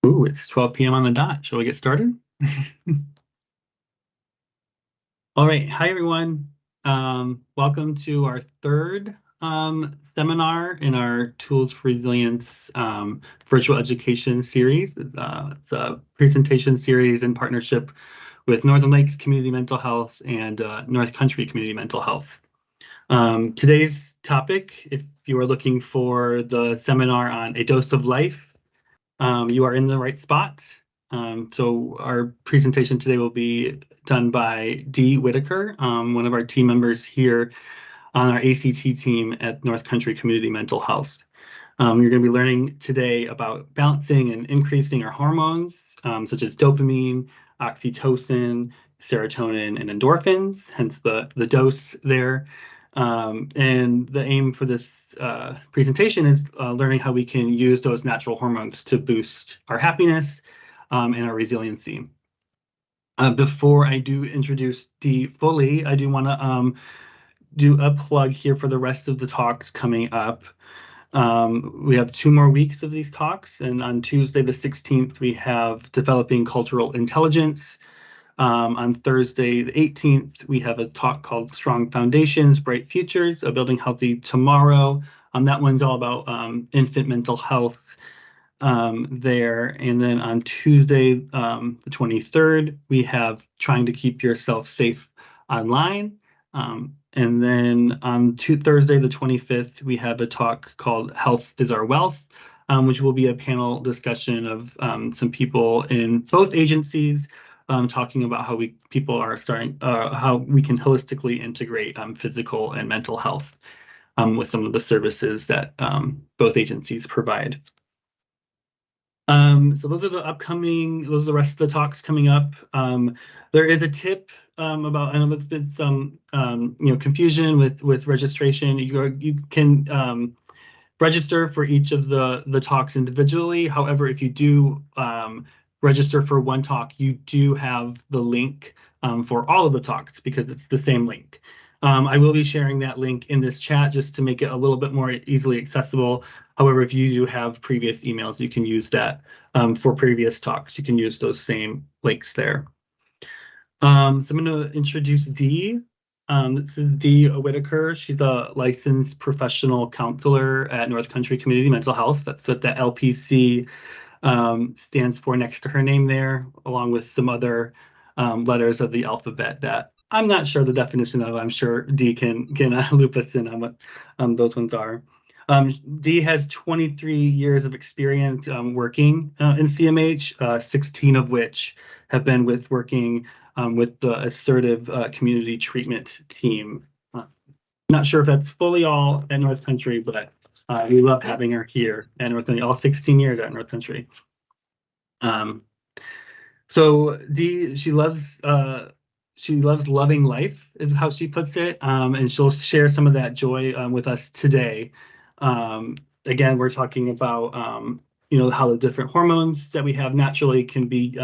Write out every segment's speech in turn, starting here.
Ooh, it's 12 p.m. on the dot. Shall we get started? All right. Hi, everyone. Welcome to our third seminar in our Tools for Resilience virtual education series. It's a presentation series in partnership with Northern Lakes Community Mental Health and North Country Community Mental Health. Today's topic, if you are looking for the seminar on A Dose of Life, you are in the right spot. So our presentation today will be done by Dee Whitaker, one of our team members here on our ACT team at North Country Community Mental Health. You're going to be learning today about balancing and increasing our hormones, such as dopamine, oxytocin, serotonin, and endorphins, hence the dose there. And the aim for this presentation is learning how we can use those natural hormones to boost our happiness and our resiliency. Before I do introduce Dee fully, I do want to do a plug here for the rest of the talks coming up. We have 2 more weeks of these talks, and on Tuesday the 16th, we have Developing Cultural Intelligence. On Thursday the 18th, we have a talk called Strong Foundations, Bright Futures, A Building Healthy Tomorrow. That one's all about infant mental health there. And then on Tuesday, the 23rd, we have Trying to Keep Yourself Safe Online. And then on Thursday, the 25th, we have a talk called Health is Our Wealth, which will be a panel discussion of some people in both agencies talking about how people are starting, how we can holistically integrate physical and mental health with some of the services that both agencies provide. So those are the rest of the talks coming up. There is a tip about, I know there's been some confusion with registration. You can register for each of the talks individually. However, if you do register for one talk, you do have the link for all of the talks because it's the same link. I will be sharing that link in this chat just to make it a little bit more easily accessible. However, if you do have previous emails, you can use that for previous talks. You can use those same links there. So I'm going to introduce Dee. This is Dee Whitaker. She's a licensed professional counselor at North Country Community Mental Health. That's what the LPC stands for next to her name there, along with some other letters of the alphabet that I'm not sure the definition of. I'm sure Dee can loop us in on what those ones are. Dee has 23 years of experience working in CMH, 16 of which have been working with the assertive community treatment team. Not sure if that's fully all at North Country, but we love having her here at North Country, all 16 years at North Country. So Dee, she loves loving life, is how she puts it, and she'll share some of that joy with us today. Again, we're talking about how the different hormones that we have naturally can be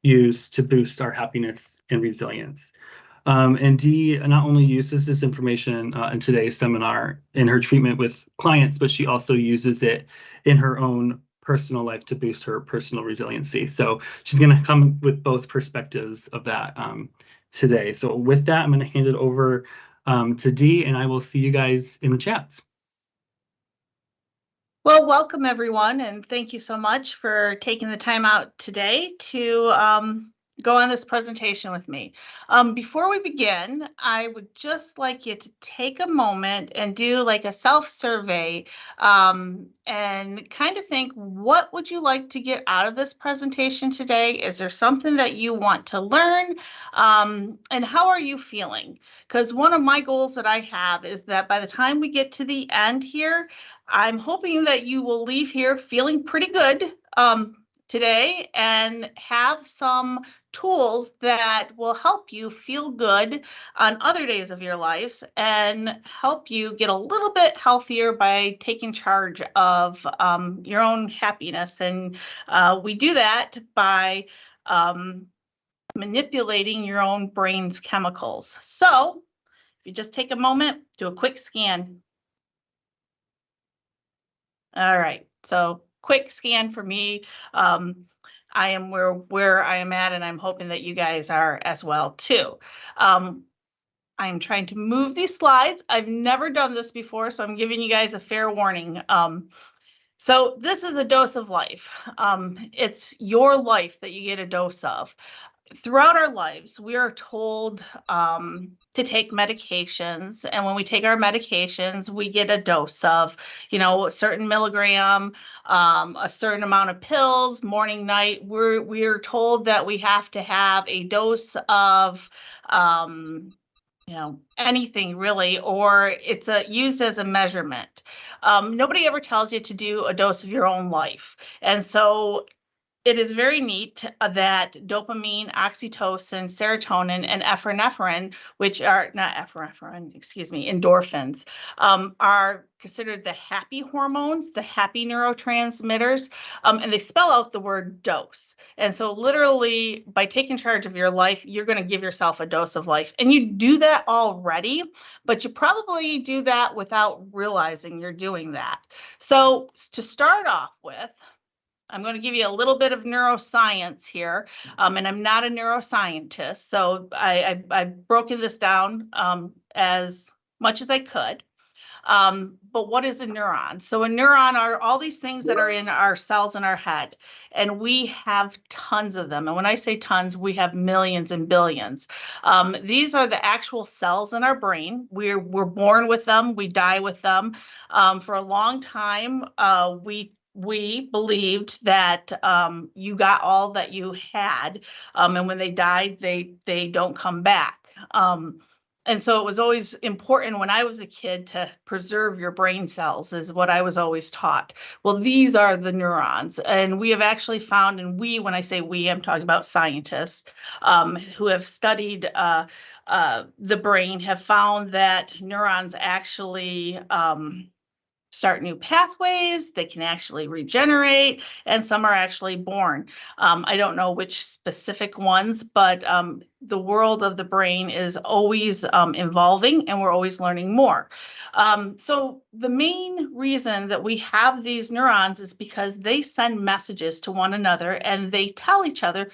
used to boost our happiness and resilience. And Dee not only uses this information in today's seminar in her treatment with clients, but she also uses it in her own personal life to boost her personal resiliency. So she's going to come with both perspectives of that today. So with that, I'm going to hand it over to Dee, and I will see you guys in the chats. Well, welcome everyone, and thank you so much for taking the time out today to go on this presentation with me. Before we begin, I would just like you to take a moment and do like a self-survey and kind of think, what would you like to get out of this presentation today? Is there something that you want to learn? And how are you feeling? Because one of my goals that I have is that by the time we get to the end here, I'm hoping that you will leave here feeling pretty good today and have some tools that will help you feel good on other days of your lives and help you get a little bit healthier by taking charge of your own happiness. And we do that by manipulating your own brain's chemicals. So if you just take a moment, do a quick scan. All right, so quick scan for me. I am where I am at, and I'm hoping that you guys are as well too. I'm trying to move these slides. I've never done this before, so I'm giving you guys a fair warning. So this is a dose of life. It's your life that you get a dose of. Throughout our lives, we are told to take medications, and when we take our medications, we get a dose of, a certain milligram, a certain amount of pills, morning, night. We're told that we have to have a dose of anything really, or it's used as a measurement. Nobody ever tells you to do a dose of your own life. And so it is very neat that dopamine, oxytocin, serotonin, and epinephrine, which are not epinephrine, excuse me, endorphins, are considered the happy hormones, the happy neurotransmitters, and they spell out the word dose. And so literally by taking charge of your life, you're going to give yourself a dose of life. And you do that already, but you probably do that without realizing you're doing that. So to start off with, I'm going to give you a little bit of neuroscience here, and I'm not a neuroscientist, so I've broken this down as much as I could. But what is a neuron? So a neuron are all these things that are in our cells in our head, and we have tons of them. And when I say tons, we have millions and billions. These are the actual cells in our brain. We're born with them. We die with them. For a long time, we believed that you got all that you had, and when they died, they don't come back. And so it was always important when I was a kid to preserve your brain cells, is what I was always taught. Well, these are the neurons. And we have actually found, and when I say we, I'm talking about scientists who have studied the brain, have found that neurons actually start new pathways, they can actually regenerate, and some are actually born. I don't know which specific ones, but the world of the brain is always evolving, and we're always learning more. So the main reason that we have these neurons is because they send messages to one another, and they tell each other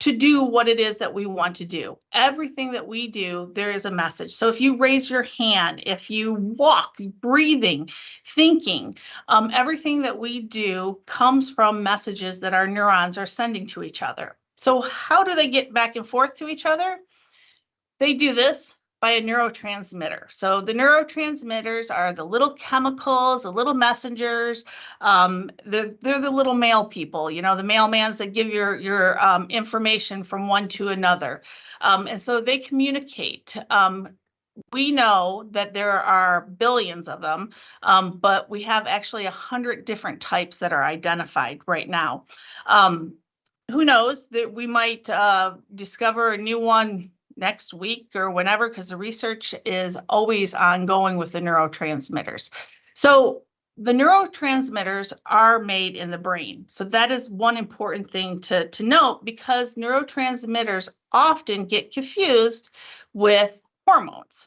to do what it is that we want to do. Everything that we do, there is a message. So if you raise your hand, if you walk, breathing, thinking, everything that we do comes from messages that our neurons are sending to each other. So how do they get back and forth to each other? They do this by a neurotransmitter. So the neurotransmitters are the little chemicals, the little messengers. They're the little mail people, the mailmans that give your information from one to another. And so they communicate. We know that there are billions of them, but we have actually 100 different types that are identified right now. Who knows that we might discover a new one next week or whenever, because the research is always ongoing with the neurotransmitters. So the neurotransmitters are made in the brain. So that is one important thing to note, because neurotransmitters often get confused with hormones.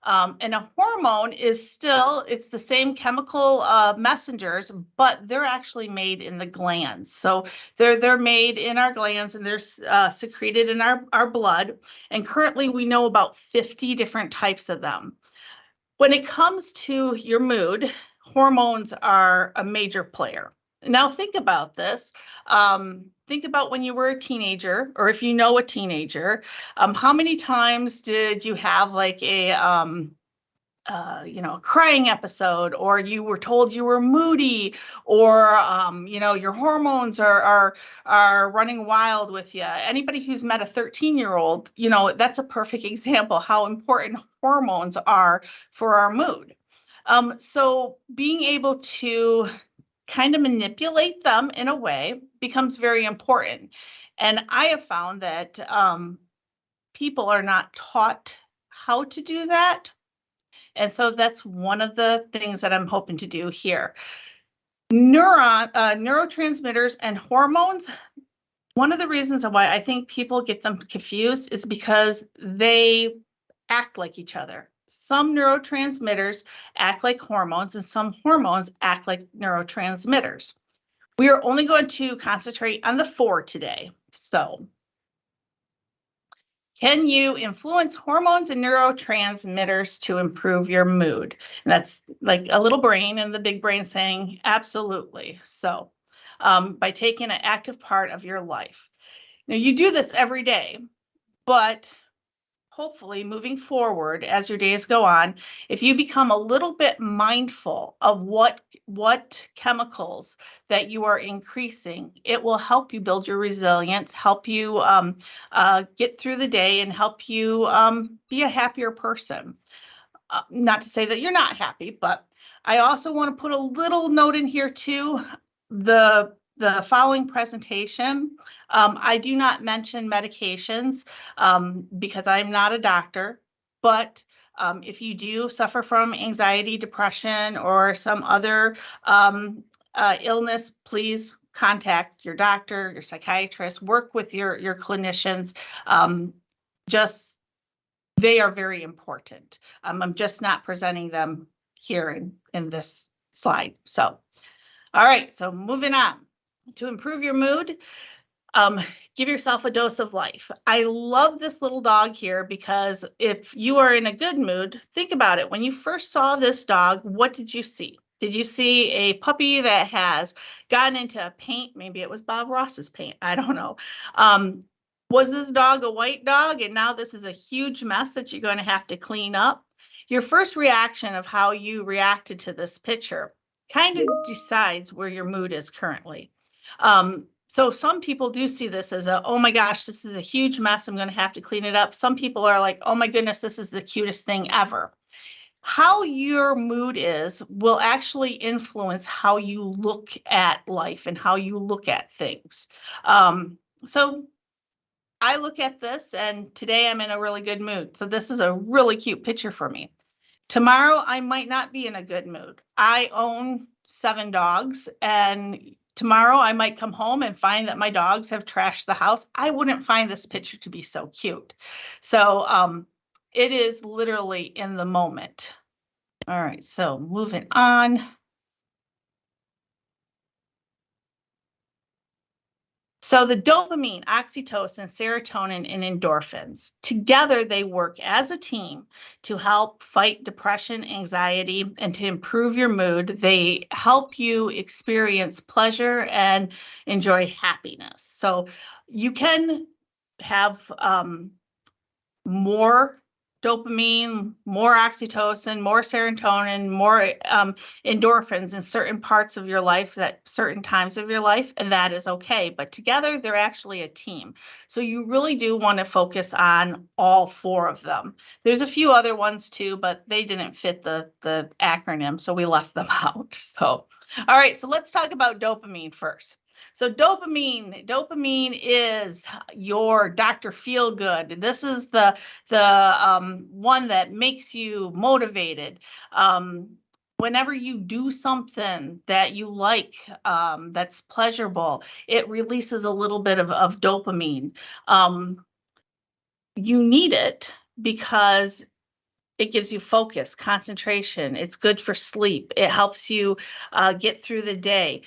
And a hormone is it's the same chemical messengers, but they're actually made in the glands. So they're made in our glands, and they're secreted in our blood. And currently we know about 50 different types of them. When it comes to your mood, hormones are a major player. Now think about this. Think about when you were a teenager, or if you know a teenager, how many times did you have like a crying episode, or you were told you were moody, or your hormones are running wild with you? Anybody who's met a 13-year-old, that's a perfect example how important hormones are for our mood. So being able to kind of manipulate them in a way becomes very important. And I have found that people are not taught how to do that. And so that's one of the things that I'm hoping to do here. Neurotransmitters and hormones, one of the reasons why I think people get them confused is because they act like each other. some neurotransmitters act like hormones and some hormones act like neurotransmitters. We are only going to concentrate on the 4 today. So, can you influence hormones and neurotransmitters to improve your mood? And that's like a little brain and the big brain saying, absolutely. So, by taking an active part of your life. Now, you do this every day, but hopefully moving forward as your days go on, if you become a little bit mindful of what chemicals that you are increasing, it will help you build your resilience, help you get through the day, and help you be a happier person. Not to say that you're not happy, but I also want to put a little note in here too. The following presentation, I do not mention medications because I'm not a doctor, but if you do suffer from anxiety, depression, or some other illness, please contact your doctor, your psychiatrist, work with your clinicians. Just They are very important. I'm just not presenting them here in this slide. So, all right, so moving on. To improve your mood, give yourself a dose of life. I love this little dog here because if you are in a good mood, think about it. When you first saw this dog, what did you see? Did you see a puppy that has gotten into paint? Maybe it was Bob Ross's paint. I don't know. Was this dog a white dog and now this is a huge mess that you're going to have to clean up? Your first reaction of how you reacted to this picture kind of decides where your mood is currently. So some people do see this as oh my gosh, this is a huge mess. I'm going to have to clean it up. Some people are like, oh my goodness, this is the cutest thing ever. How your mood is will actually influence how you look at life and how you look at things. So I look at this and today I'm in a really good mood. So this is a really cute picture for me. Tomorrow I might not be in a good mood. I own 7 dogs and tomorrow I might come home and find that my dogs have trashed the house. I wouldn't find this picture to be so cute. So it is literally in the moment. All right, so moving on. So the dopamine, oxytocin, serotonin, and endorphins, together they work as a team to help fight depression, anxiety, and to improve your mood. They help you experience pleasure and enjoy happiness. So you can have more dopamine, more oxytocin, more serotonin, more endorphins in certain parts of your life at certain times of your life, and that is okay. But together, they're actually a team. So you really do want to focus on all 4 of them. There's a few other ones too, but they didn't fit the acronym, so we left them out. So, all right, so let's talk about dopamine first. So dopamine is your Dr. Feel Good. This is the one that makes you motivated. Whenever you do something that you like, that's pleasurable, it releases a little bit of dopamine. You need it because it gives you focus, concentration. It's good for sleep. It helps you get through the day.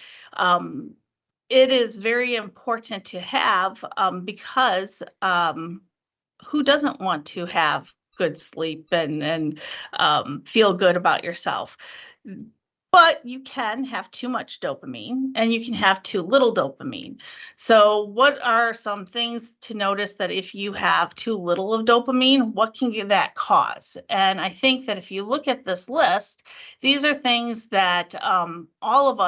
It is very important to have because who doesn't want to have good sleep and feel good about yourself? But you can have too much dopamine and you can have too little dopamine. So what are some things to notice that if you have too little of dopamine, what can that cause? And I think that if you look at this list, these are things that all of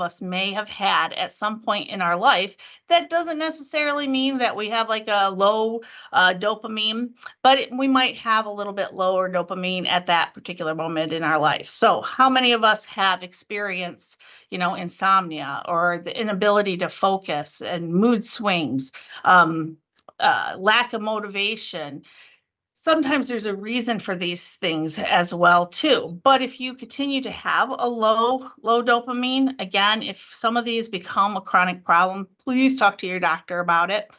us may have had at some point in our life. That doesn't necessarily mean that we have like a low dopamine, but we might have a little bit lower dopamine at that particular moment in our life. So how many of us have experienced, insomnia or the inability to focus and mood swings, lack of motivation? Sometimes there's a reason for these things as well too. But if you continue to have a low dopamine, again, if some of these become a chronic problem, please talk to your doctor about it.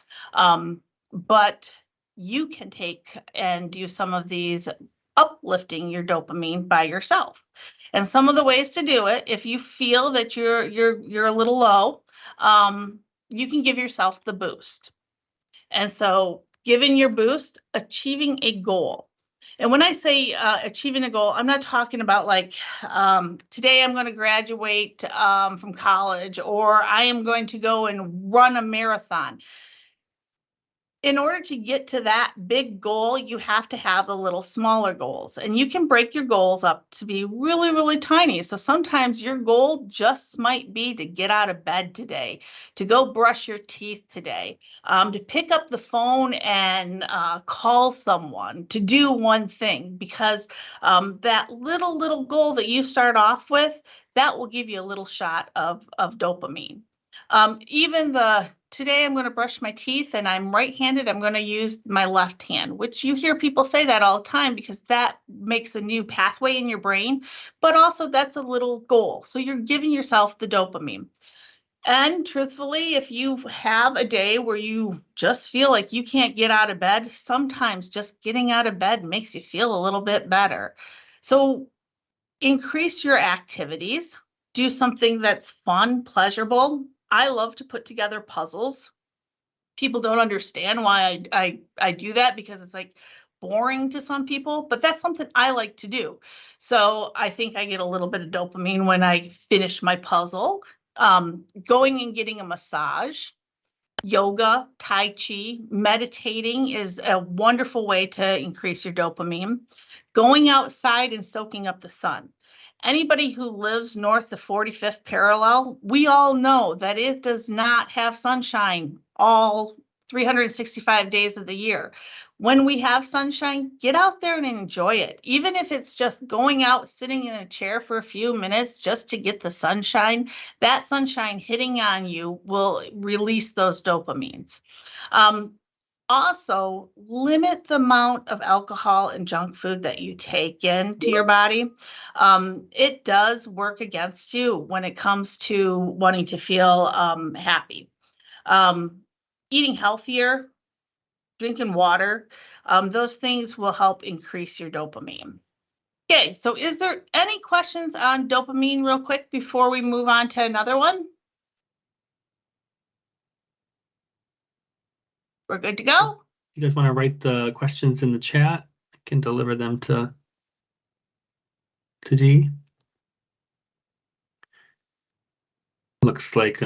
But you can take and do some of these uplifting your dopamine by yourself. And some of the ways to do it, if you feel that you're a little low, you can give yourself the boost. And so, given your boost, achieving a goal. And when I say achieving a goal, I'm not talking about like today I'm going to graduate from college, or I am going to go and run a marathon. In order to get to that big goal, you have to have the little smaller goals, and you can break your goals up to be really, really tiny. So sometimes your goal just might be to get out of bed today, to go brush your teeth today, to pick up the phone and call someone, to do one thing, because that little goal that you start off with, that will give you a little shot of dopamine. Even today I'm going to brush my teeth and I'm right-handed, I'm going to use my left hand, which you hear people say that all the time because that makes a new pathway in your brain, but also that's a little goal. So you're giving yourself the dopamine. And truthfully, if you have a day where you just feel like you can't get out of bed, sometimes just getting out of bed makes you feel a little bit better. So increase your activities, do something that's fun, pleasurable. I love to put together puzzles. People don't understand why I do that because it's like boring to some people, but that's something I like to do. So I think I get a little bit of dopamine when I finish my puzzle. Going and getting a massage, yoga, tai chi, meditating is a wonderful way to increase your dopamine. Going outside and soaking up the sun. Anybody who lives north of 45th parallel, we all know that it does not have sunshine all 365 days of the year. When we have sunshine, get out there and enjoy it. Even if it's just going out, sitting in a chair for a few minutes just to get the sunshine, that sunshine hitting on you will release those dopamines. Also, limit the amount of alcohol and junk food that you take into your body. It does work against you when it comes to wanting to feel happy. Eating healthier, drinking water, those things will help increase your dopamine. Okay, so is there any questions on dopamine real quick before we move on to another one? We're good to go? You guys want to write the questions in the chat? I can deliver them to G. Looks like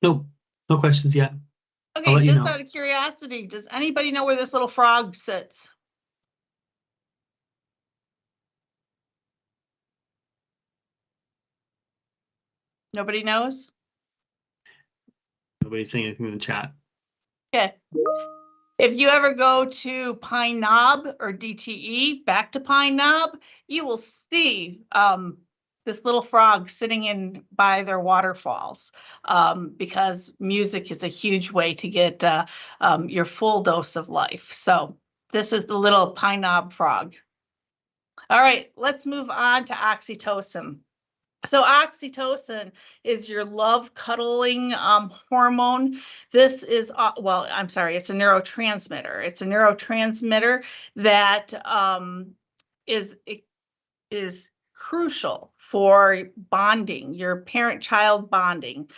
nope, no questions yet. Okay, just out of curiosity, does anybody know where this little frog sits? Nobody knows? Nobody's saying anything in the chat. Okay. If you ever go to Pine Knob or DTE, back to Pine Knob, you will see this little frog sitting in by their waterfalls because music is a huge way to get your full dose of life. So this is the little Pine Knob frog. All right, let's move on to oxytocin. So oxytocin is your love cuddling hormone. This is, it's a neurotransmitter. It's a neurotransmitter that is crucial for bonding, your parent-child bonding.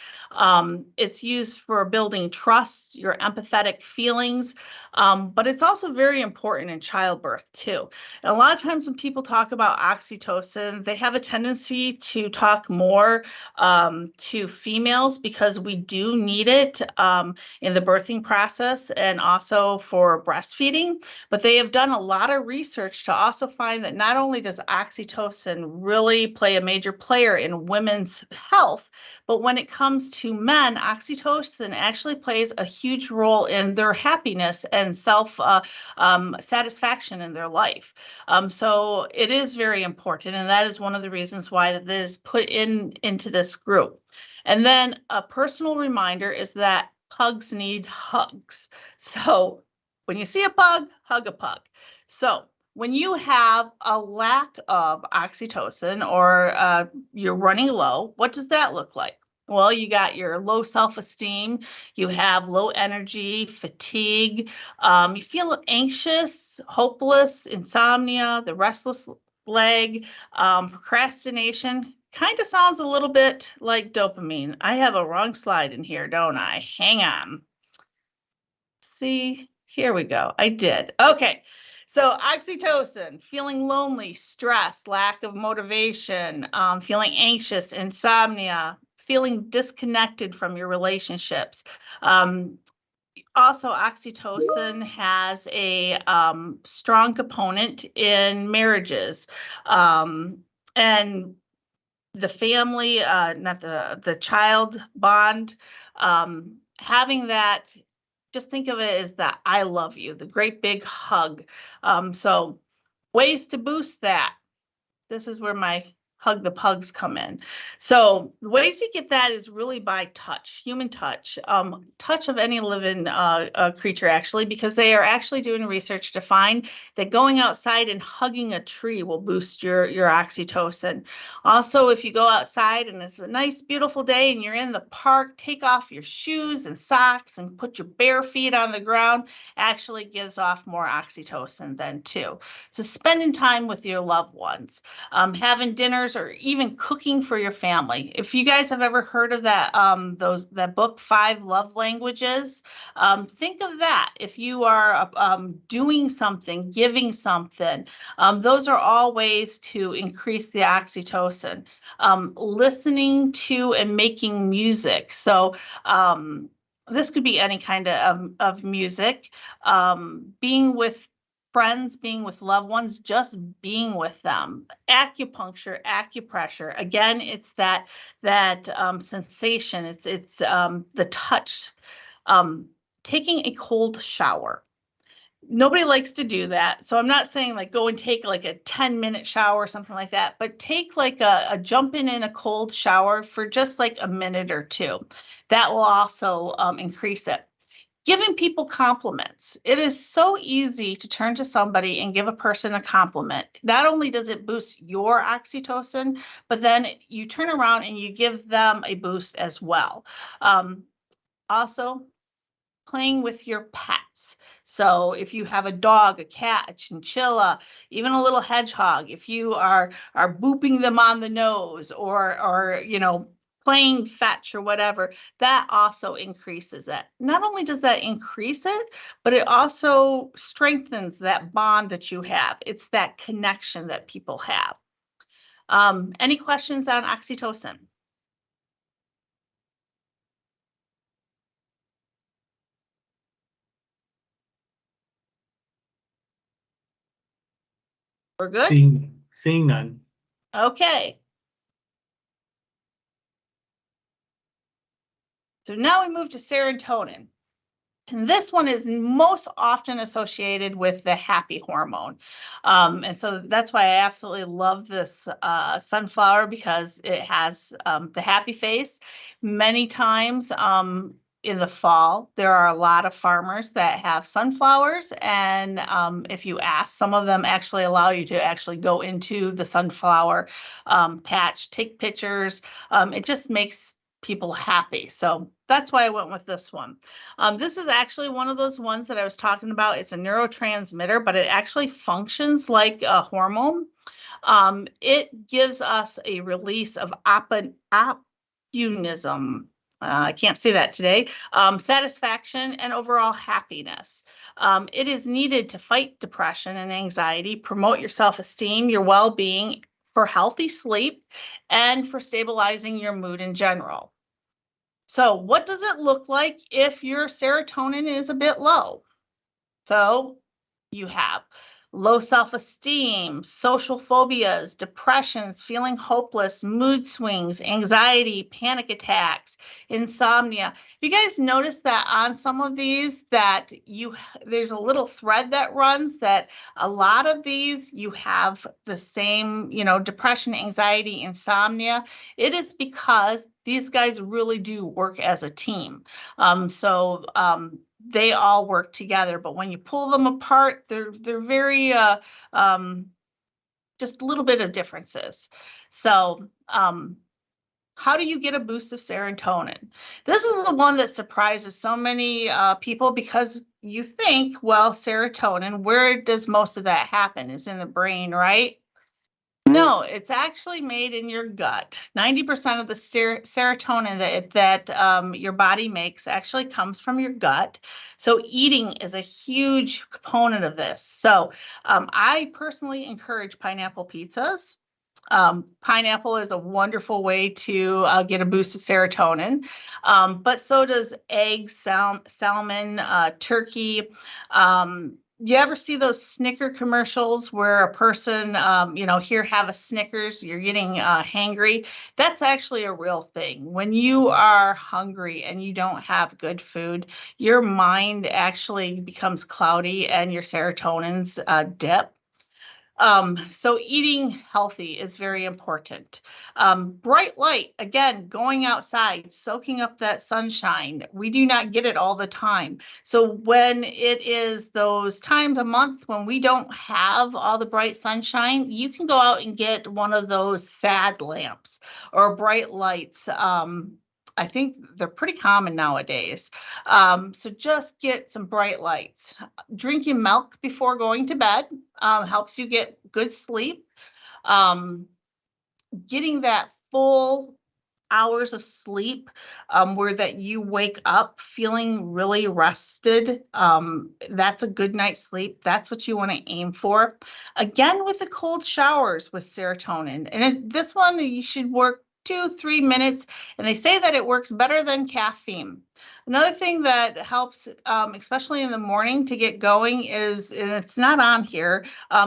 It's used for building trust, your empathetic feelings, but it's also very important in childbirth too. And a lot of times when people talk about oxytocin, they have a tendency to talk more to females because we do need it in the birthing process and also for breastfeeding. But they have done a lot of research to also find that not only does oxytocin really play a major player in women's health, but when it comes to men, oxytocin actually plays a huge role in their happiness and self satisfaction in their life. So it is very important, and that is one of the reasons why that is put into this group. And then a personal reminder is that pugs need hugs. So when you see a pug, hug a pug. So when you have a lack of oxytocin or you're running low, what does that look like? Well, you got your low self-esteem, you have low energy, fatigue, you feel anxious, hopeless, insomnia, the restless leg, procrastination. Kind of sounds a little bit like dopamine. I have a wrong slide in here, don't I? Hang on. See, here we go. I did. Okay. So oxytocin, feeling lonely, stress, lack of motivation, feeling anxious, insomnia, feeling disconnected from your relationships. Also, oxytocin has a strong component in marriages, and the family, not the child bond, having that, just think of it as that I love you, the great big hug. So ways to boost that. This is where my hug the pugs come in. So the ways you get that is really by touch, human touch, touch of any living creature, actually, because they are actually doing research to find that going outside and hugging a tree will boost your oxytocin. Also, if you go outside and it's a nice, beautiful day and you're in the park, take off your shoes and socks and put your bare feet on the ground, actually gives off more oxytocin then too. So spending time with your loved ones, having dinners, or even cooking for your family. If you guys have ever heard of that, that book, 5 Love Languages, think of that. If you are doing something, giving something, those are all ways to increase the oxytocin. Listening to and making music. So this could be any kind of music. Being with friends, being with loved ones, just being with them. Acupuncture, acupressure. Again, it's that sensation. It's the touch. Taking a cold shower. Nobody likes to do that. So I'm not saying like go and take like a 10-minute shower or something like that, but take like a jump in a cold shower for just like a minute or two. That will also increase it. Giving people compliments. It is so easy to turn to somebody and give a person a compliment. Not only does it boost your oxytocin, but then you turn around and you give them a boost as well. Also, playing with your pets. So if you have a dog, a cat, a chinchilla, even a little hedgehog, if you are booping them on the nose, or playing fetch or whatever, that also increases it. Not only does that increase it, but it also strengthens that bond that you have. It's that connection that people have. Any questions on oxytocin? We're good? Seeing none. Okay. So now we move to serotonin. And this one is most often associated with the happy hormone. And so that's why I absolutely love this sunflower, because it has the happy face. Many times in the fall, there are a lot of farmers that have sunflowers. And if you ask, some of them actually allow you to actually go into the sunflower patch, take pictures. It just makes people happy. So that's why I went with this one. This is actually one of those ones that I was talking about. It's a neurotransmitter, but it actually functions like a hormone. It gives us a release of optimism. I can't say that today. Satisfaction and overall happiness. It is needed to fight depression and anxiety, promote your self-esteem, your well-being, for healthy sleep, and for stabilizing your mood in general. So what does it look like if your serotonin is a bit low? So you have low self-esteem, social phobias, depressions, feeling hopeless, mood swings, anxiety, panic attacks, insomnia. You guys notice that on some of these that there's a little thread that runs, that a lot of these you have the same, depression, anxiety, insomnia. It is because these guys really do work as a team. They all work together, but when you pull them apart, they're very just a little bit of differences. So how do you get a boost of serotonin? This is the one that surprises so many people, because you think, well, serotonin, where does most of that happen? It's in the brain, right? No, it's actually made in your gut. 90% of the serotonin that your body makes actually comes from your gut. So eating is a huge component of this. So I personally encourage pineapple pizzas. Pineapple is a wonderful way to get a boost of serotonin, but so does eggs, salmon, turkey. You ever see those Snicker commercials where a person, here, have a Snickers, you're getting hangry? That's actually a real thing. When you are hungry and you don't have good food, your mind actually becomes cloudy and your serotonins dip. So eating healthy is very important. Bright light, again, going outside, soaking up that sunshine. We do not get it all the time. So when it is those times a month when we don't have all the bright sunshine, you can go out and get one of those sad lamps or bright lights. I think they're pretty common nowadays. So just get some bright lights. Drinking milk before going to bed helps you get good sleep. Getting that full hours of sleep where that you wake up feeling really rested. That's a good night's sleep. That's what you want to aim for. Again, with the cold showers with serotonin. And this one, you should work 2-3 minutes. And they say that it works better than caffeine. Another thing that helps, especially in the morning to get going is, and it's not on here,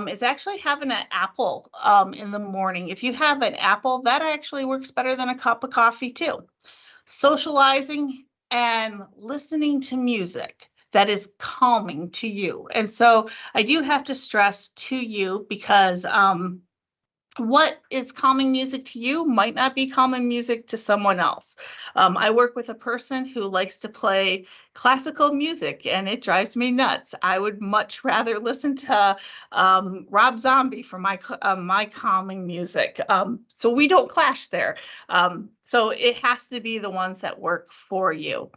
is actually having an apple in the morning. If you have an apple, that actually works better than a cup of coffee too. Socializing and listening to music that is calming to you. And so I do have to stress to you, because what is calming music to you might not be calming music to someone else. I work with a person who likes to play classical music, and it drives me nuts. I would much rather listen to Rob Zombie for my calming music. So we don't clash there. So it has to be the ones that work for you.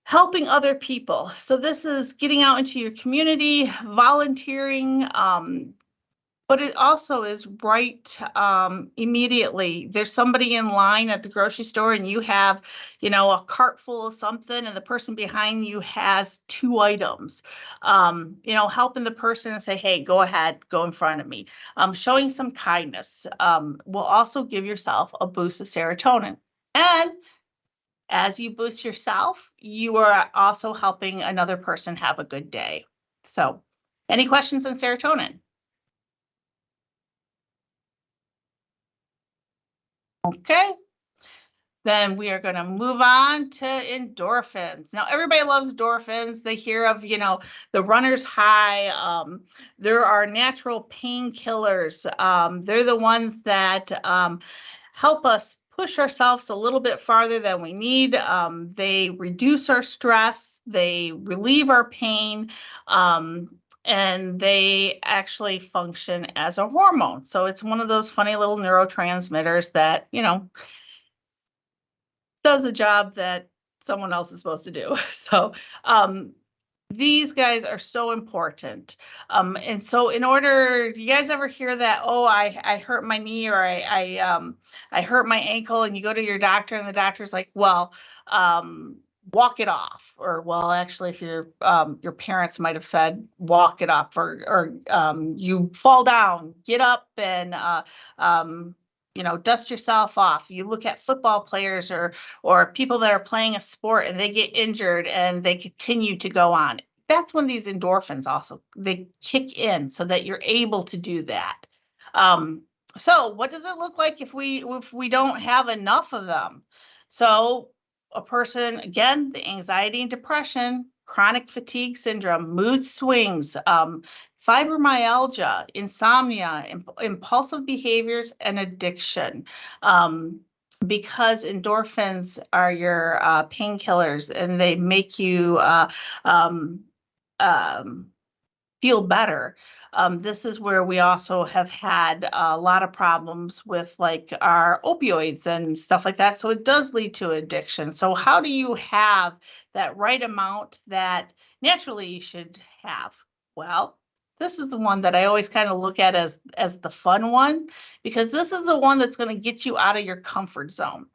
Helping other people. So this is getting out into your community, volunteering, but it also is right immediately. There's somebody in line at the grocery store and you have, a cart full of something, and the person behind you has 2 items. Helping the person and say, hey, go ahead, go in front of me. Showing some kindness will also give yourself a boost of serotonin. And as you boost yourself, you are also helping another person have a good day. So, any questions on serotonin? Okay, then we are going to move on to endorphins. Now, everybody loves endorphins. They hear of, the runner's high. There are natural painkillers. They're the ones that help us push ourselves a little bit farther than we need. They reduce our stress. They relieve our pain. And they actually function as a hormone. So it's one of those funny little neurotransmitters that, does a job that someone else is supposed to do. So these guys are so important. And so in order, you guys ever hear that, oh, I hurt my knee, or I hurt my ankle, and you go to your doctor and the doctor's like, well, walk it off. Or, well, actually, if your parents might have said, walk it off, or you fall down, get up and dust yourself off. You look at football players or people that are playing a sport and they get injured and they continue to go on. That's when these endorphins also, they kick in so that you're able to do that. So what does it look like if we don't have enough of them? So a person, again, the anxiety and depression, chronic fatigue syndrome, mood swings, fibromyalgia, insomnia, impulsive behaviors, and addiction. Because endorphins are your painkillers, and they make you feel better. This is where we also have had a lot of problems with like our opioids and stuff like that. So it does lead to addiction. So how do you have that right amount that naturally you should have? Well, this is the one that I always kind of look at as the fun one, because this is the one that's going to get you out of your comfort zone.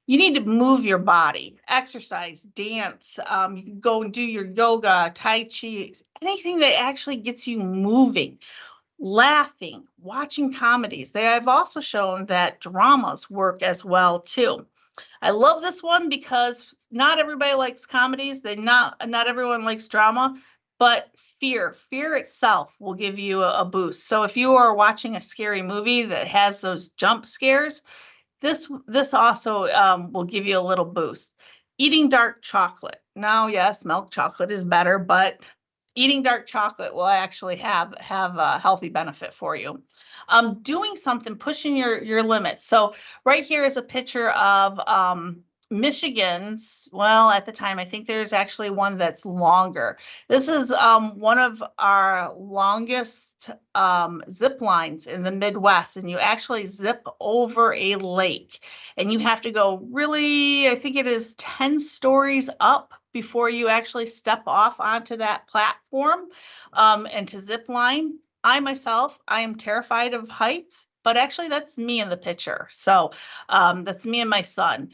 You need to move your body, exercise, dance. You can go and do your yoga, tai chi, anything that actually gets you moving, laughing, watching comedies. They have also shown that dramas work as well too. I love this one because not everybody likes comedies. Not everyone likes drama, but fear itself will give you a boost. So if you are watching a scary movie that has those jump scares, this also will give you a little boost. Eating dark chocolate. Now, yes, milk chocolate is better, but eating dark chocolate will actually have a healthy benefit for you. Doing something, pushing your limits. So right here is a picture of Michigan's. Well, at the time, I think there's actually one that's longer. This is one of our longest zip lines in the Midwest, and you actually zip over a lake, and you have to go really, I think it is 10 stories up before you actually step off onto that platform and to zip line. I myself, I am terrified of heights, but actually that's me in the picture. So that's me and my son.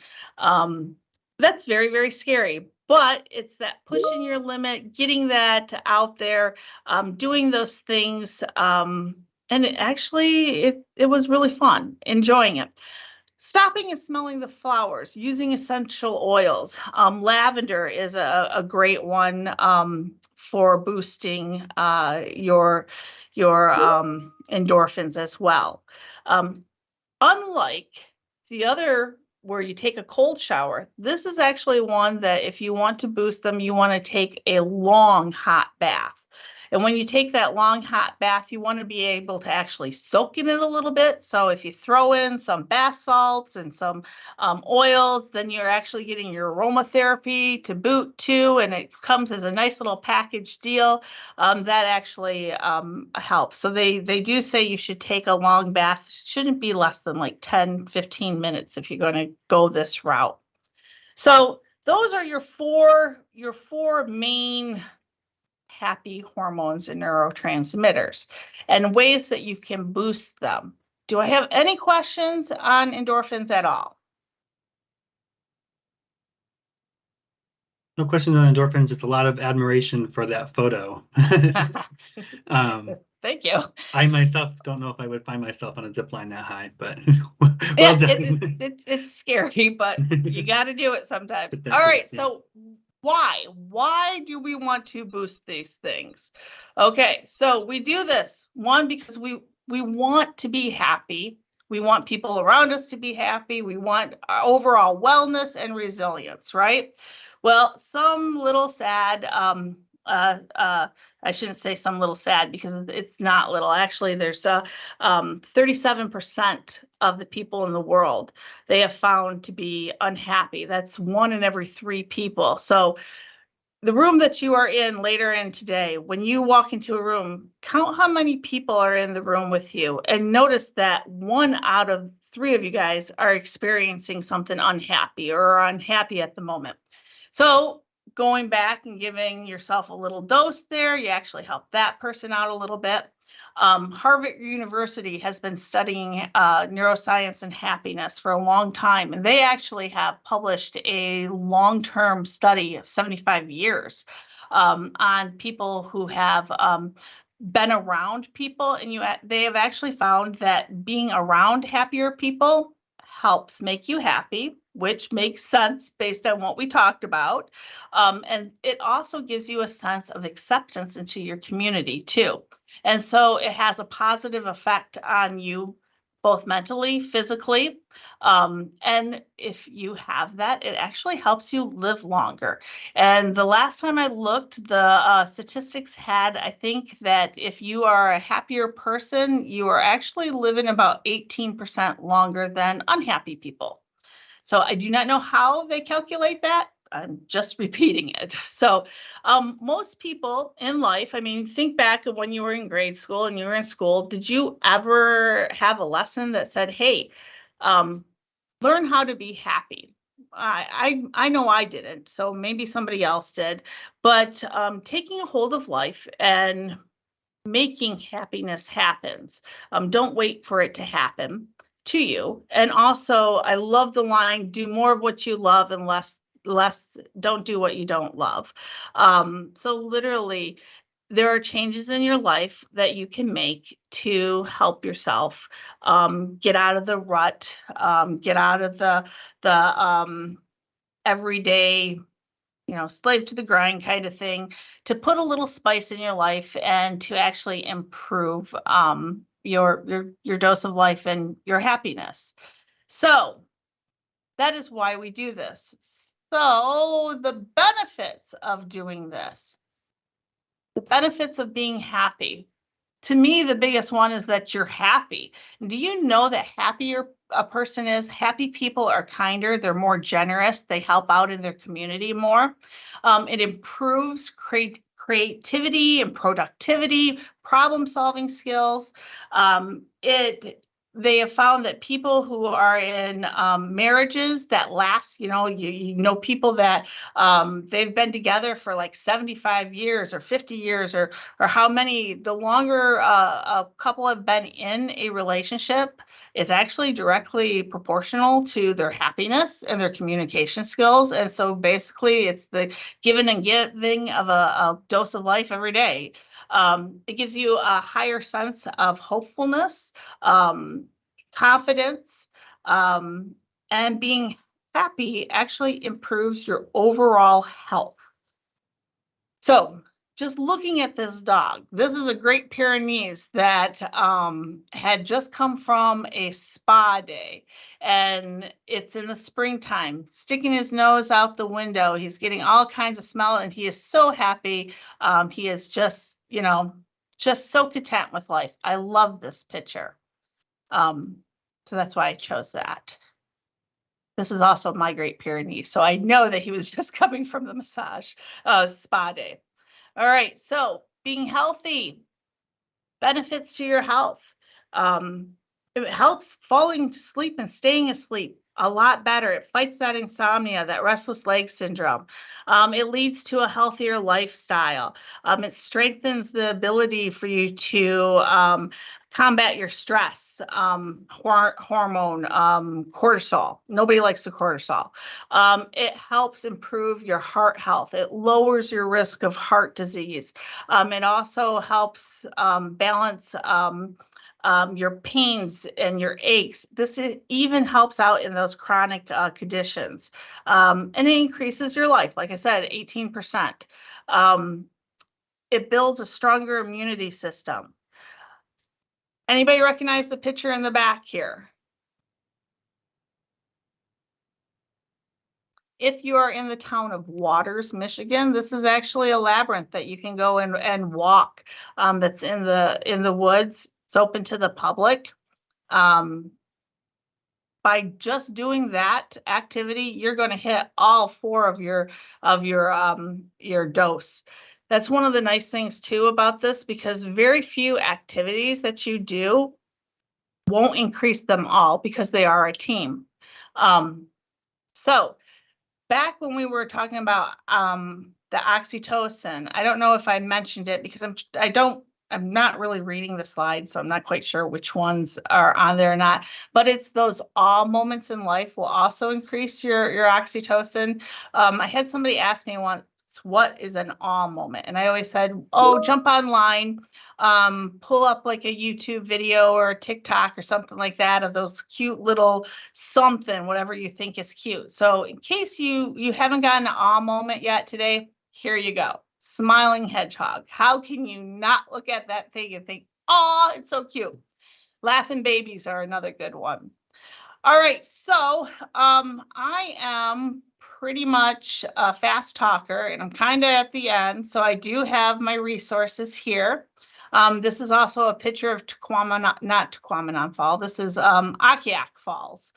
That's very, very scary, but it's that pushing your limit, getting that out there, doing those things. And it was really fun, enjoying it. Stopping and smelling the flowers, using essential oils. Lavender is a great one for boosting your endorphins as well. Unlike the other where you take a cold shower, this is actually one that if you want to boost them, you want to take a long hot bath. And when you take that long hot bath, you want to be able to actually soak in it a little bit. So if you throw in some bath salts and some oils, then you're actually getting your aromatherapy to boot too. And it comes as a nice little package deal that actually helps. So they do say you should take a long bath. Shouldn't be less than like 10-15 minutes if you're going to go this route. So those are your four main happy hormones and neurotransmitters and ways that you can boost them. Do I have any questions on endorphins at all? No questions on endorphins, just a lot of admiration for that photo. Thank you. I myself don't know if I would find myself on a zip line that high, but well done. It's scary, but you got to do it sometimes. All right, yeah. So why do we want to boost these things? Okay, so we do this one because we want to be happy. We want people around us to be happy. We want our overall wellness and resilience, right? Well, some little sad I shouldn't say some little sad because it's not little. Actually, there's 37% of the people in the world they have found to be unhappy. That's 1 in every 3 people. So the room that you are in later in today, when you walk into a room, count how many people are in the room with you and notice that 1 out of 3 of you guys are experiencing something unhappy or are unhappy at the moment. So going back and giving yourself a little dose there, you actually help that person out a little bit. Harvard University has been studying neuroscience and happiness for a long time, and they actually have published a long-term study of 75 years on people who have been around people, and they have actually found that being around happier people helps make you happy, which makes sense based on what we talked about. And it also gives you a sense of acceptance into your community too. And so it has a positive effect on you, both mentally, physically. And if you have that, it actually helps you live longer. And the last time I looked, the statistics had, I think that if you are a happier person, you are actually living about 18% longer than unhappy people. So I do not know how they calculate that. I'm just repeating it. So most people in life, I mean, think back of when you were in grade school and you were in school, did you ever have a lesson that said, hey, learn how to be happy? I know I didn't, so maybe somebody else did, but taking a hold of life and making happiness happens. Don't wait for it to happen to you. And also, I love the line, do more of what you love and less don't do what you don't love. So literally, there are changes in your life that you can make to help yourself get out of the rut, get out of the everyday, slave to the grind kind of thing, to put a little spice in your life and to actually improve your dose of life and your happiness. So that is why we do this. So the benefits of doing this, the benefits of being happy. To me, the biggest one is that you're happy. Do you know that happier a person is, happy people are kinder, they're more generous, they help out in their community more. It improves creativity and productivity, problem-solving skills. They have found that people who are in marriages that last, you know people that they've been together for like 75 years or 50 years or how many, the longer a couple have been in a relationship is actually directly proportional to their happiness and their communication skills. And so basically it's the giving and giving of a dose of life every day. It gives you a higher sense of hopefulness, confidence, and being happy actually improves your overall health. So just looking at this dog, this is a Great Pyrenees that had just come from a spa day, and it's in the springtime, sticking his nose out the window. He's getting all kinds of smell, and he is so happy. He is just, just so content with life. I love this picture. So that's why I chose that. This is also my Great Pyrenees, so I know that he was just coming from the massage spa day. All right, so being healthy, benefits to your health. It helps falling to sleep and staying asleep a lot better. It fights that insomnia, that restless leg syndrome. It leads to a healthier lifestyle. It strengthens the ability for you to combat your stress, hormone, cortisol. Nobody likes the cortisol. It helps improve your heart health. It lowers your risk of heart disease. It also helps balance your pains and your aches. This even helps out in those chronic conditions. And it increases your life, like I said, 18%. It builds a stronger immunity system. Anybody recognize the picture in the back here? If you are in the town of Waters, Michigan, this is actually a labyrinth that you can go and walk. That's in the woods. It's open to the public. By just doing that activity, you're going to hit all 4 of your dose. That's one of the nice things too about this, because very few activities that you do won't increase them all because they are a team. So back when we were talking about the oxytocin, I don't know if I mentioned it because I'm not really reading the slides, so I'm not quite sure which ones are on there or not, but it's those all moments in life will also increase your oxytocin. I had somebody ask me once, what is an all moment? And I always said, oh, jump online, pull up like a YouTube video or a TikTok or something like that of those cute little something, whatever you think is cute. So in case you haven't gotten an all moment yet today, here you go. Smiling hedgehog. How can you not look at that thing and think, oh, it's so cute? Laughing babies are another good one. All right, so I am pretty much a fast talker, and I'm kind of at the end, so I do have my resources here. This is also a picture of not Tequamanon Fall. This is Akiak Falls.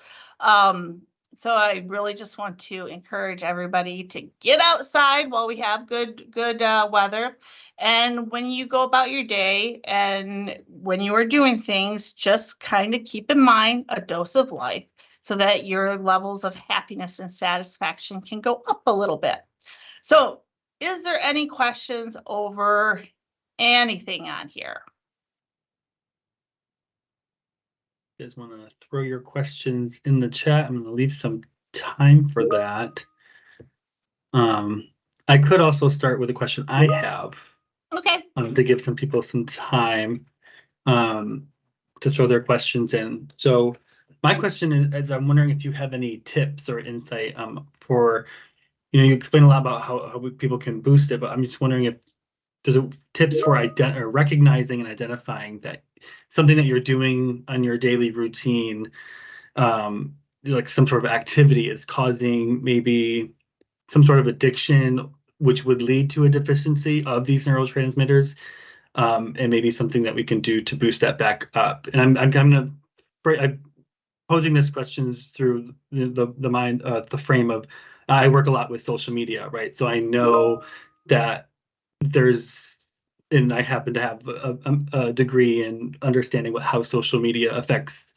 So I really just want to encourage everybody to get outside while we have good weather. And when you go about your day and when you are doing things, just kind of keep in mind a dose of life so that your levels of happiness and satisfaction can go up a little bit. So, is there any questions over anything on here? You guys want to throw your questions in the chat? I'm going to leave some time for that. I could also start with a question I have. Okay. To give some people some time to throw their questions in. So my question is I'm wondering if you have any tips or insight for, you explain a lot about how people can boost it, but I'm just wondering if there's tips for or recognizing and identifying that something that you're doing on your daily routine, like some sort of activity, is causing maybe some sort of addiction, which would lead to a deficiency of these neurotransmitters, and maybe something that we can do to boost that back up. And I'm posing this questions through the frame of, I work a lot with social media, right? So I know that there's, and I happen to have a degree in understanding how social media affects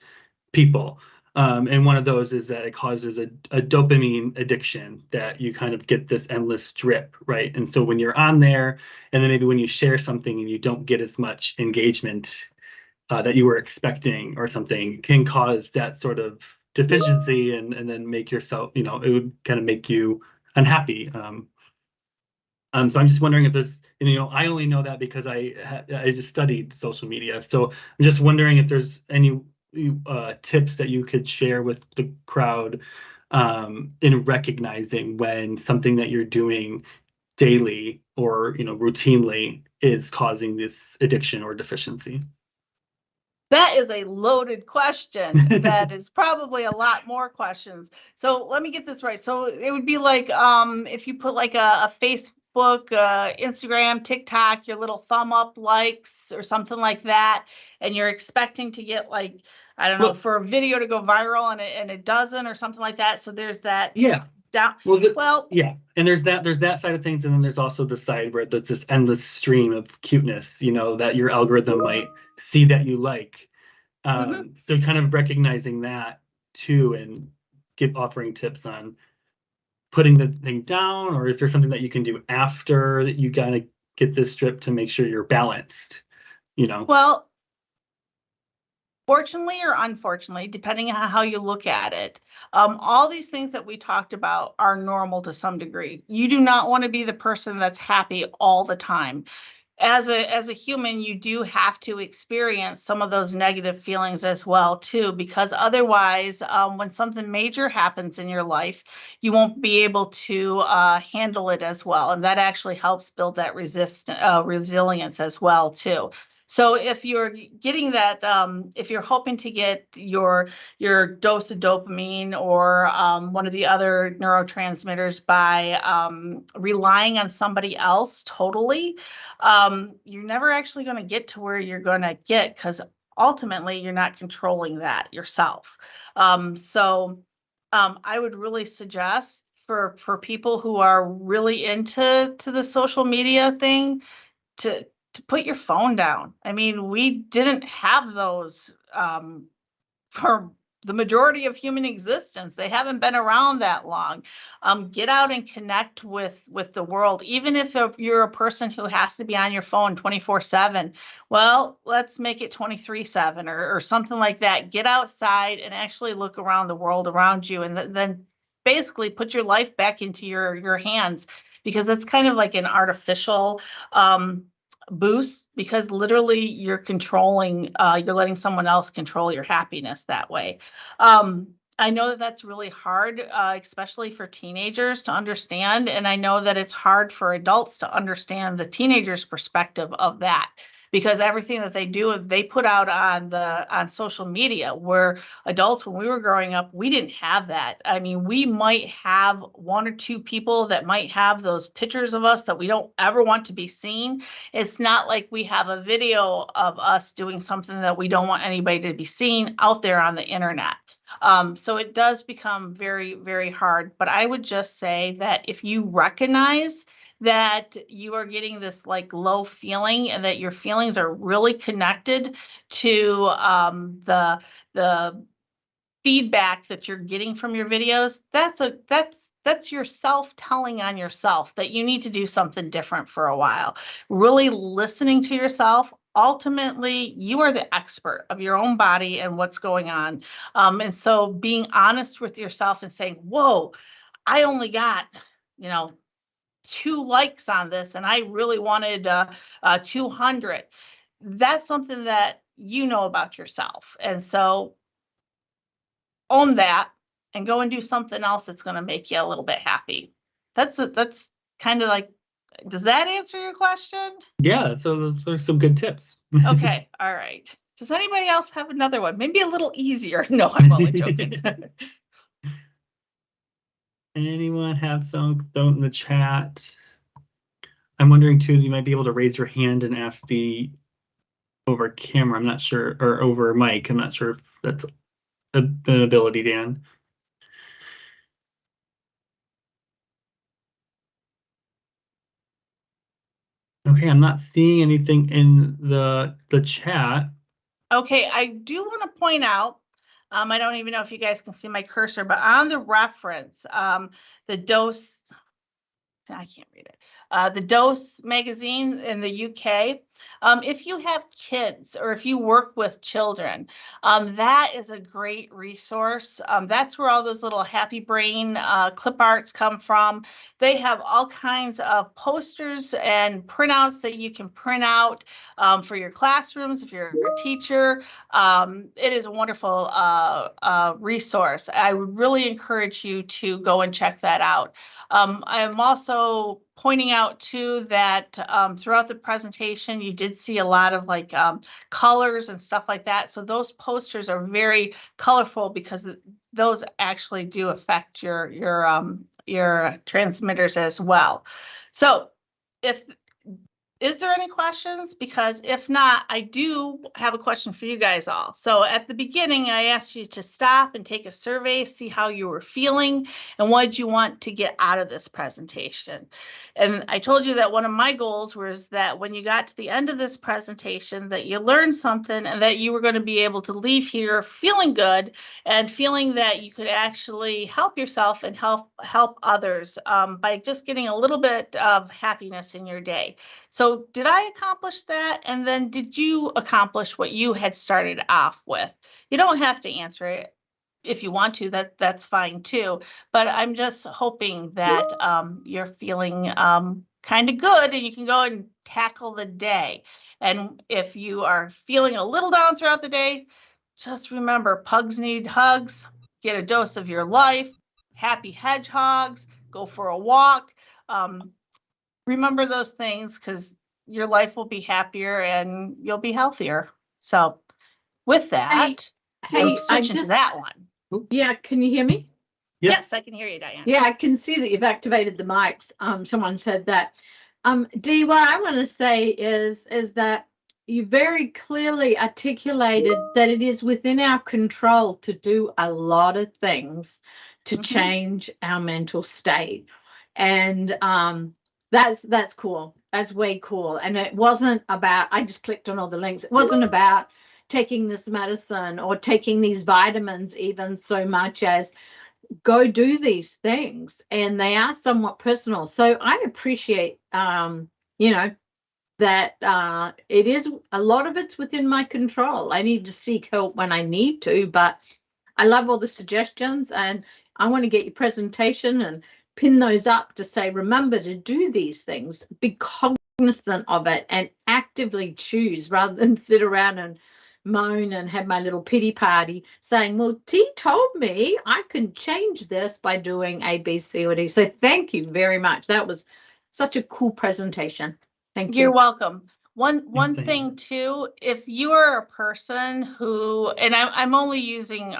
people. And one of those is that it causes a dopamine addiction, that you kind of get this endless drip, right? And so when you're on there, and then maybe when you share something and you don't get as much engagement that you were expecting or something, can cause that sort of deficiency, and then make yourself, it would kind of make you unhappy. So I'm just wondering if there's, I only know that because I just studied social media. So I'm just wondering if there's any tips that you could share with the crowd in recognizing when something that you're doing daily or routinely is causing this addiction or deficiency. That is a loaded question. That is probably a lot more questions. So let me get this right. So it would be like if you put like a Facebook, Instagram, TikTok, your little thumb up likes or something like that, and you're expecting to get like, I don't know, Well, for a video to go viral and it doesn't or something like that. So there's that yeah. down. Well, yeah, and there's that side of things, and then there's also the side where there's this endless stream of cuteness, that your algorithm might see that you like. So kind of recognizing that too, and offering tips on putting the thing down, or is there something that you can do after that you gotta get this strip to make sure you're balanced, Well, fortunately or unfortunately, depending on how you look at it, all these things that we talked about are normal to some degree. You do not want to be the person that's happy all the time. As a human, you do have to experience some of those negative feelings as well too, because otherwise, when something major happens in your life, you won't be able to handle it as well, and that actually helps build that resilience as well too. So if you're getting that, if you're hoping to get your dose of dopamine or one of the other neurotransmitters by relying on somebody else totally, you're never actually going to get to where you're going to get, because ultimately you're not controlling that yourself. I would really suggest for people who are really into the social media thing to put your phone down. I mean, we didn't have those for the majority of human existence. They haven't been around that long. Get out and connect with the world, even if you're a person who has to be on your phone 24/7. Well, let's make it 23/7 or something like that. Get outside and actually look around the world around you, and then basically put your life back into your hands, because that's kind of like an artificial boost, because literally you're letting someone else control your happiness that way. I know that that's really hard, especially for teenagers to understand, and I know that it's hard for adults to understand the teenagers' perspective of that, because everything that they do, they put out on social media. Where adults, when we were growing up, we didn't have that. I mean, we might have one or two people that might have those pictures of us that we don't ever want to be seen. It's not like we have a video of us doing something that we don't want anybody to be seen out there on the internet. So it does become very, very hard. But I would just say that if you recognize that you are getting this like low feeling and that your feelings are really connected to the feedback that you're getting from your videos, that's yourself telling on yourself that you need to do something different for a while. Really listening to yourself. Ultimately, you are the expert of your own body and what's going on. And so being honest with yourself and saying, whoa, I only got, 2 likes on this and I really wanted 200. That's something that you know about yourself. And so own that and go and do something else that's going to make you a little bit happy. That's kind of like, does that answer your question? Yeah, so those are some good tips. Okay, all right. Does anybody else have another one? Maybe a little easier. No, I'm only joking. Anyone have some throw in the chat? I'm wondering too, you might be able to raise your hand and ask the over camera. I'm not sure, or over mic. I'm not sure if that's an ability, Dan. Okay, I'm not seeing anything in the chat. Okay, I do want to point out, I don't even know if you guys can see my cursor, but on the reference, the dose, I can't read it. The Dose magazine in the UK. If you have kids or if you work with children, that is a great resource. That's where all those little happy brain clip arts come from. They have all kinds of posters and printouts that you can print out for your classrooms if you're a teacher. It is a wonderful resource. I would really encourage you to go and check that out. I'm also pointing out too that throughout the presentation, you did see a lot of like colors and stuff like that. So those posters are very colorful because those actually do affect your transmitters as well. So is there any questions? Because if not, I do have a question for you guys all. So at the beginning, I asked you to stop and take a survey, see how you were feeling and what did you want to get out of this presentation. And I told you that one of my goals was that when you got to the end of this presentation, that you learned something and that you were going to be able to leave here feeling good and feeling that you could actually help yourself and help others by just getting a little bit of happiness in your day. So did I accomplish that? And then did you accomplish what you had started off with? You don't have to answer it if you want to, that's fine too. But I'm just hoping that you're feeling kind of good and you can go and tackle the day. And if you are feeling a little down throughout the day, just remember pugs need hugs, get a dose of your life, happy hedgehogs, go for a walk. Remember those things because your life will be happier and you'll be healthier. So with that, Hey, switching to that one. Yeah, can you hear me? Yes, I can hear you, Diane. Yeah, I can see that you've activated the mics. Someone said that. Dee, what I want to say is that you very clearly articulated that it is within our control to do a lot of things to change our mental state. And that's cool. That's way cool. And it wasn't about, I just clicked on all the links. It wasn't about taking this medicine or taking these vitamins even so much as go do these things, and they are somewhat personal. So I appreciate that it is a lot of it's within my control. I need to seek help when I need to, but I love all the suggestions, and I want to get your presentation and pin those up to say, remember to do these things, be cognizant of it and actively choose rather than sit around and moan and have my little pity party saying, well, T told me I can change this by doing A, B, C, or D. So thank you very much. That was such a cool presentation. Thank you. You're welcome. One thing too, if you are a person who, and I'm only using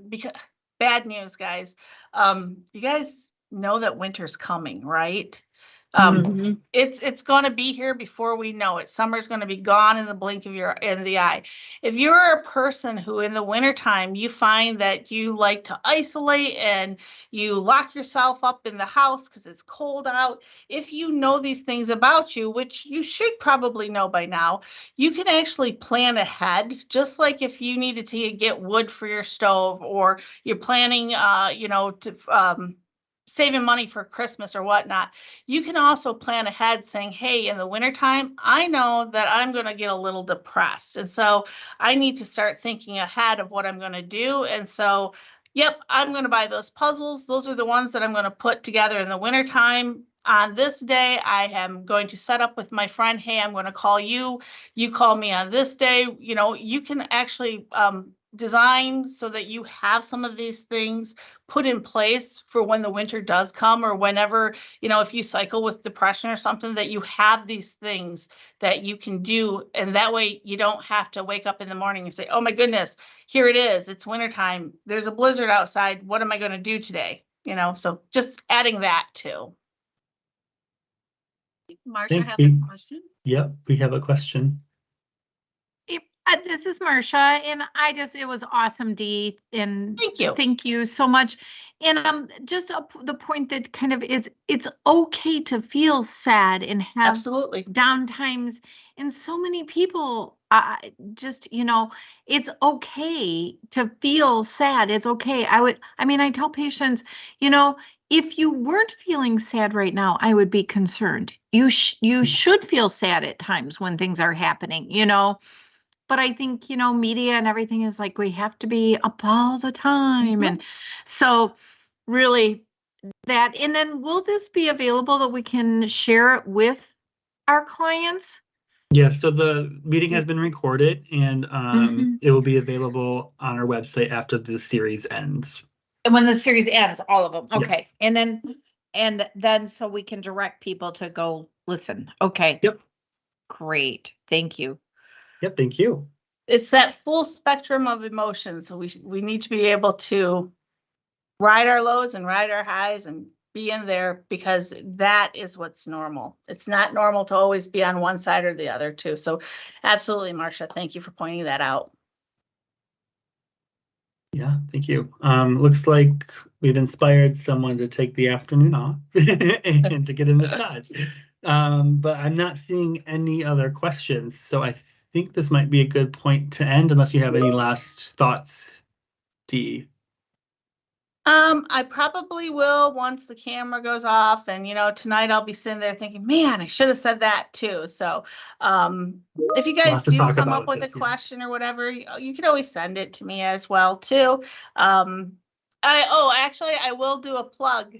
because bad news, guys. You guys know that winter's coming, right? Mhm. It's going to be here before we know it. Summer's going to be gone in the blink of the eye. If you're a person who in the wintertime you find that you like to isolate and you lock yourself up in the house because it's cold out, if you know these things about you, which you should probably know by now, you can actually plan ahead. Just like if you needed to get wood for your stove, or you're planning, saving money for Christmas or whatnot, you can also plan ahead saying, hey, in the wintertime, I know that I'm going to get a little depressed. And so I need to start thinking ahead of what I'm going to do. And so, yep, I'm going to buy those puzzles. Those are the ones that I'm going to put together in the wintertime. On this day, I am going to set up with my friend, hey, I'm going to call you. You call me on this day. You know, you can actually design so that you have some of these things put in place for when the winter does come, or whenever, you know, if you cycle with depression or something, that you have these things that you can do. And that way you don't have to wake up in the morning and say, oh my goodness, here it is. It's wintertime. There's a blizzard outside. What am I going to do today? You know, so just adding that too. Marcia Thanks, has Dee. a question. Yep, we have a question. This is Marcia, and it was awesome, Dee, and Thank you. thank you so much. And the point that kind of is, it's okay to feel sad and have Absolutely. down times. And so many people it's okay to feel sad. It's okay. I tell patients, if you weren't feeling sad right now, I would be concerned. You should feel sad at times when things are happening, But I think, media and everything is like, we have to be up all the time. And so really that, and then will this be available that we can share it with our clients? Yeah, so the meeting has been recorded, and Mhm. it will be available on our website after the series ends. And when the series ends, all of them. Okay. Yes. And then so we can direct people to go listen. Okay. Yep. Great. Thank you. Yep, thank you. It's that full spectrum of emotions. So we need to be able to ride our lows and ride our highs and be in there, because that is what's normal. It's not normal to always be on one side or the other too. So absolutely, Marcia, thank you for pointing that out. Yeah, thank you. Looks like we've inspired someone to take the afternoon off and to get a massage. But I'm not seeing any other questions, so I think this might be a good point to end, unless you have any last thoughts, Dee. I probably will once the camera goes off, and tonight I'll be sitting there thinking, man, I should have said that too. So if you guys Lots to do talk come about up with this, a yeah. question or whatever, you can always send it to me as well too. Actually, I will do a plug.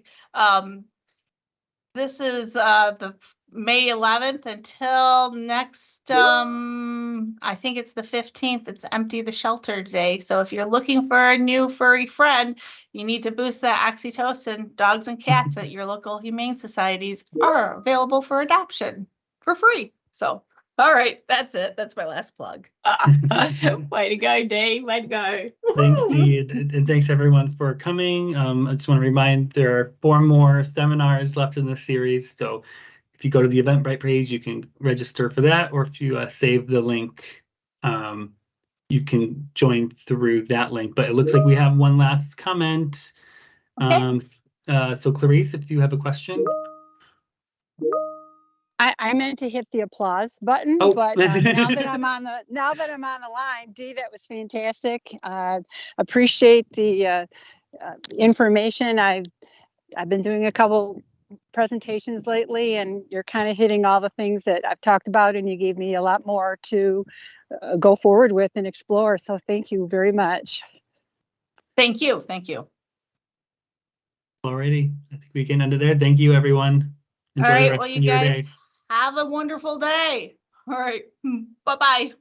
This is the May 11th until next, I think it's the 15th. It's Empty the Shelter Day. So if you're looking for a new furry friend, you need to boost that oxytocin. Dogs and cats at your local humane societies are available for adoption for free. So, all right, that's it. That's my last plug. Way to go, Dee. Way to go. Thanks, Dee, and thanks everyone for coming. I just want to remind there are 4 more seminars left in the series. So if you go to the Eventbrite page, you can register for that, or if you save the link, you can join through that link. But it looks like we have one last comment. Okay. So Clarice, if you have a question. I meant to hit the applause button, but now that I'm on the line, Dee, that was fantastic. Appreciate the information. I've been doing a couple presentations lately, and you're kind of hitting all the things that I've talked about, and you gave me a lot more to go forward with and explore. So thank you very much. Thank you. Thank you. Alrighty, I think we can end it there. Thank you, everyone. Enjoy All right, the rest well, of you your guys day. have a wonderful day. All right, bye-bye.